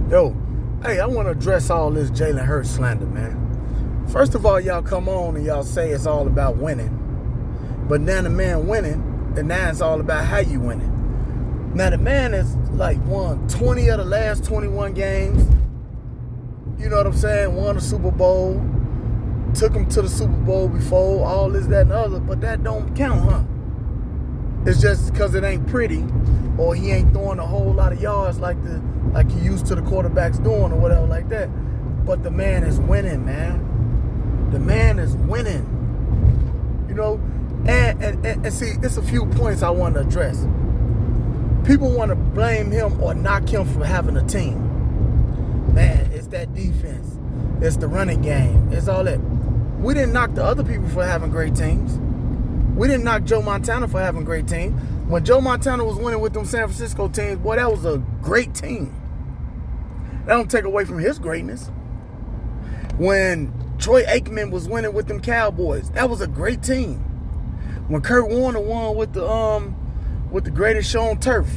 Yo, hey, I want to address all this Jalen Hurts slander, man. First of all, y'all come on and y'all say it's all about winning. But now the man winning, and now it's all about how you winning. Now the man has like won 20 of the last 21 games. You know what I'm saying? Won a Super Bowl. Took him to the Super Bowl before, all this, that, and the other. But that don't count, huh? It's just because it ain't pretty, or he ain't throwing a whole lot of yards like he used to the quarterbacks doing, or whatever like that. But the man is winning, man. The man is winning. You know, and see, it's a few points I want to address. People want to blame him or knock him for having a team. Man, it's that defense. It's the running game. It's all that. We didn't knock the other people for having great teams. We didn't knock Joe Montana for having a great team. When Joe Montana was winning with them San Francisco teams, boy, that was a great team. That don't take away from his greatness. When Troy Aikman was winning with them Cowboys, that was a great team. When Kurt Warner won with the greatest show on turf,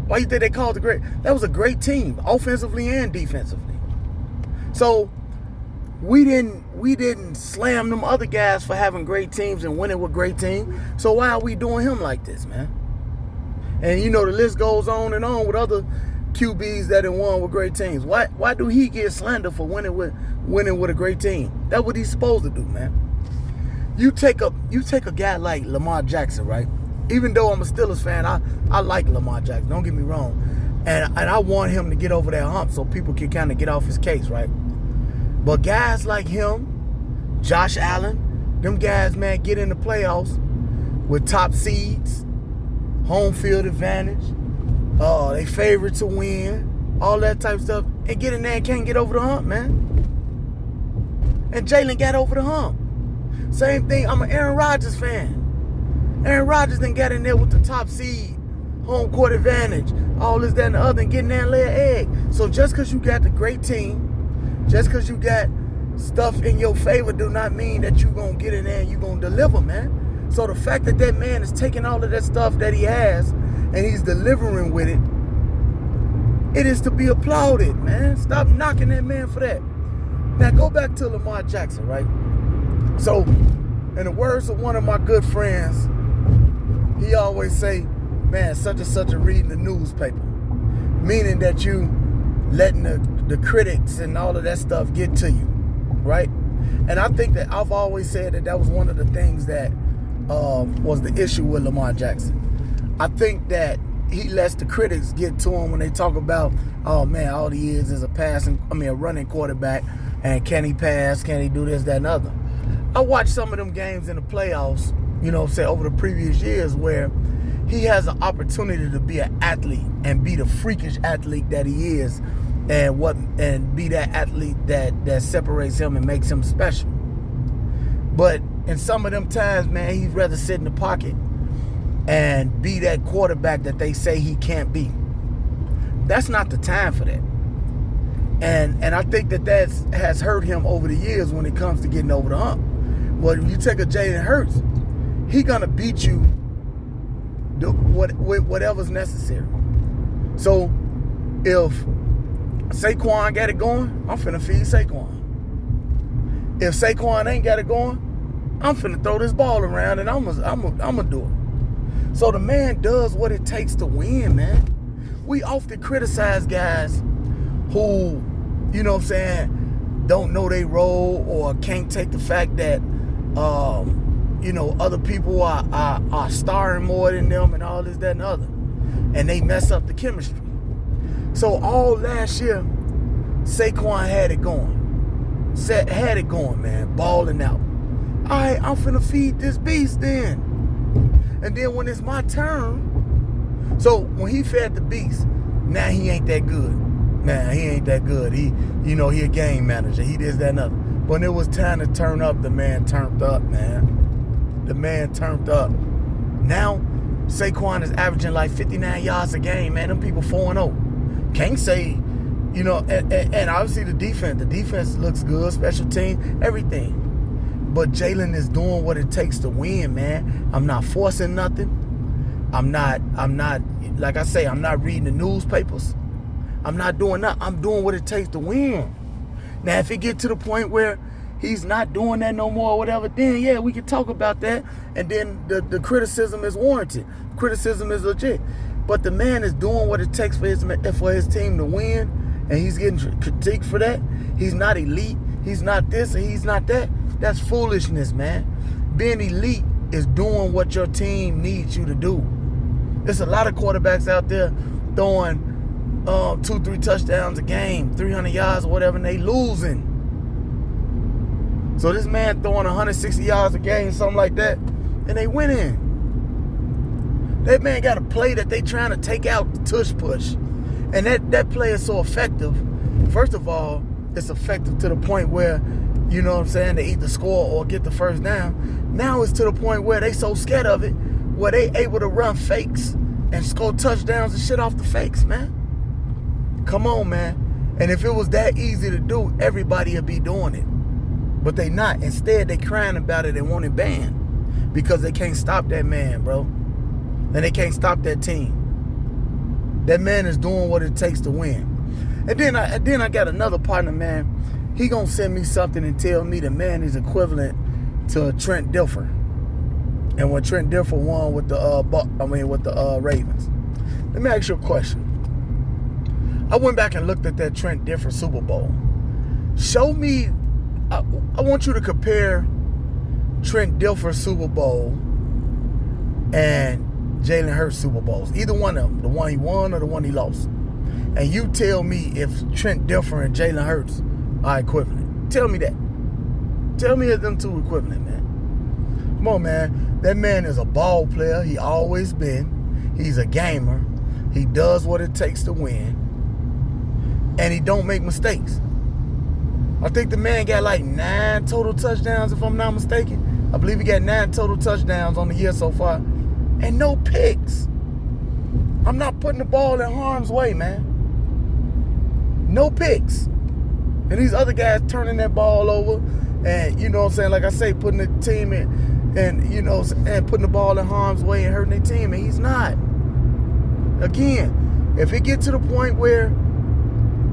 why you think they called it great? That was a great team, offensively and defensively. So we didn't slam them other guys for having great teams and winning with great teams. So why are we doing him like this, man? And you know the list goes on and on with other QBs that have won with great teams. Why do he get slandered for winning with a great team? That's what he's supposed to do, man. You take a guy like Lamar Jackson, right? Even though I'm a Steelers fan, I like Lamar Jackson. Don't get me wrong, and I want him to get over that hump so people can kind of get off his case, right? But guys like him, Josh Allen, them guys, man, get in the playoffs with top seeds, home field advantage, they favorite to win, all that type of stuff, and get in there and can't get over the hump, man. And Jalen got over the hump. Same thing, I'm an Aaron Rodgers fan. Aaron Rodgers done got in there with the top seed, home court advantage, all this, that, and the other, and getting there and lay an egg. So just because you got the great team, just because you got stuff in your favor do not mean that you're going to get in there and you're going to deliver, man. So the fact that man is taking all of that stuff that he has and he's delivering with it, it is to be applauded, man. Stop knocking that man for that. Now go back to Lamar Jackson, right? So in the words of one of my good friends, he always say, man, such and such a reading the newspaper. Meaning that you letting the critics and all of that stuff get to you, right? And I think that I've always said that was one of the things that was the issue with Lamar Jackson. I think that he lets the critics get to him when they talk about, oh man, all he is a running quarterback, and can he pass, can he do this, that, and other. I watched some of them games in the playoffs, you know, say over the previous years where he has an opportunity to be an athlete and be the freakish athlete that he is, and be that athlete that separates him and makes him special. But in some of them times, man, he'd rather sit in the pocket and be that quarterback that they say he can't be. That's not the time for that. And I think that has hurt him over the years when it comes to getting over the hump. But when you take a Jalen Hurts, he gonna beat you whatever's necessary. So if Saquon got it going, I'm finna feed Saquon. If Saquon ain't got it going, I'm finna throw this ball around and I'm gonna do it. So the man does what it takes to win, man. We often criticize guys who, you know what I'm saying, don't know their role or can't take the fact that other people are starring more than them and all this, that, and other. And they mess up the chemistry. So all last year, Saquon had it going. Had it going, man. Balling out. All right, I'm finna feed this beast then. And then when it's my turn, so when he fed the beast, now he ain't that good. Nah, he ain't that good. He a game manager. He this, that, and other. When it was time to turn up, the man turned up, man. The man turned up. Now, Saquon is averaging like 59 yards a game, man. Them people 4-0. Can't say, and obviously the defense looks good, special team, everything. But Jalen is doing what it takes to win, man. I'm not forcing nothing. I'm not, like I say, I'm not reading the newspapers. I'm not doing that. I'm doing what it takes to win. Now, if it get to the point where he's not doing that no more or whatever, then yeah, we can talk about that. And then the criticism is warranted. Criticism is legit. But the man is doing what it takes for his team to win, and he's getting critiqued for that. He's not elite. He's not this and he's not that. That's foolishness, man. Being elite is doing what your team needs you to do. There's a lot of quarterbacks out there throwing 2-3 touchdowns a game, 300 yards or whatever, and they losing. So this man throwing 160 yards a game, something like that, and they winning. That man got a play that they trying to take out the tush push. And that play is so effective. First of all, it's effective to the point where, you know what I'm saying, they either score or get the first down. Now it's to the point where they so scared of it, where they able to run fakes and score touchdowns and shit off the fakes, man. Come on, man. And if it was that easy to do, everybody would be doing it. But they not. Instead, they crying about it and want it banned because they can't stop that man, bro. And they can't stop that team. That man is doing what it takes to win. And then I got another partner, man. He gonna send me something and tell me the man is equivalent to Trent Dilfer. And when Trent Dilfer won with the Ravens. Let me ask you a question. I went back and looked at that Trent Dilfer Super Bowl. Show me. I want you to compare Trent Dilfer Super Bowl and Jalen Hurts Super Bowls. Either one of them. The one he won or the one he lost. And you tell me if Trent Dilfer and Jalen Hurts are equivalent. Tell me that. Tell me if them two equivalent, man. Come on, man. That man is a ball player. He always been. He's a gamer. He does what it takes to win. And he don't make mistakes. I think the man got like 9 total touchdowns, if I'm not mistaken. I believe he got 9 total touchdowns on the year so far. And no picks. I'm not putting the ball in harm's way, man. No picks. And these other guys turning that ball over and, you know what I'm saying, like I say, putting the team in and, you know, and putting the ball in harm's way and hurting their team. And he's not. Again, if it get to the point where,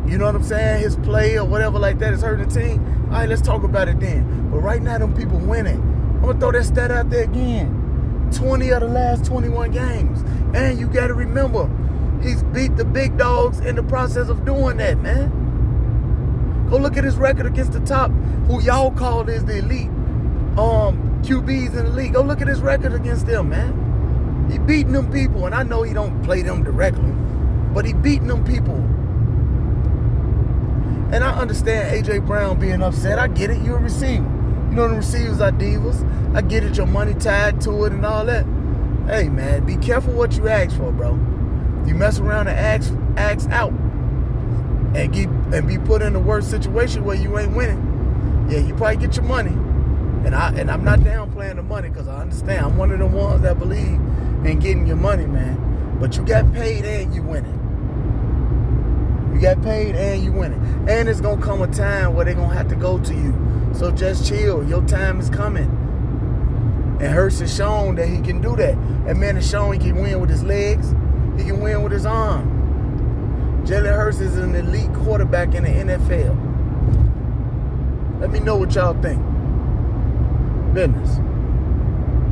you know what I'm saying, his play or whatever like that is hurting the team, all right, let's talk about it then. But right now, them people winning. I'm going to throw that stat out there again. 20 of the last 21 games. And you got to remember, he's beat the big dogs in the process of doing that, man. Go look at his record against the top, who y'all called is the elite QBs in the league. Go look at his record against them, man. He beating them people, and I know he don't play them directly, but he beating them people. And I understand A.J. Brown being upset. I get it. You're a receiver. You know the receivers are divas. I get it. Your money tied to it and all that. Hey, man, be careful what you ask for, bro. You mess around and ask out and be put in the worst situation where you ain't winning. Yeah, you probably get your money. And I'm not downplaying the money because I understand. I'm one of the ones that believe in getting your money, man. But you got paid and you winning. You got paid and you winning. And it's going to come a time where they're going to have to go to you. So just chill. Your time is coming. And Hurts has shown that he can do that. And man has shown he can win with his legs. He can win with his arm. Jalen Hurts is an elite quarterback in the NFL. Let me know what y'all think. Business.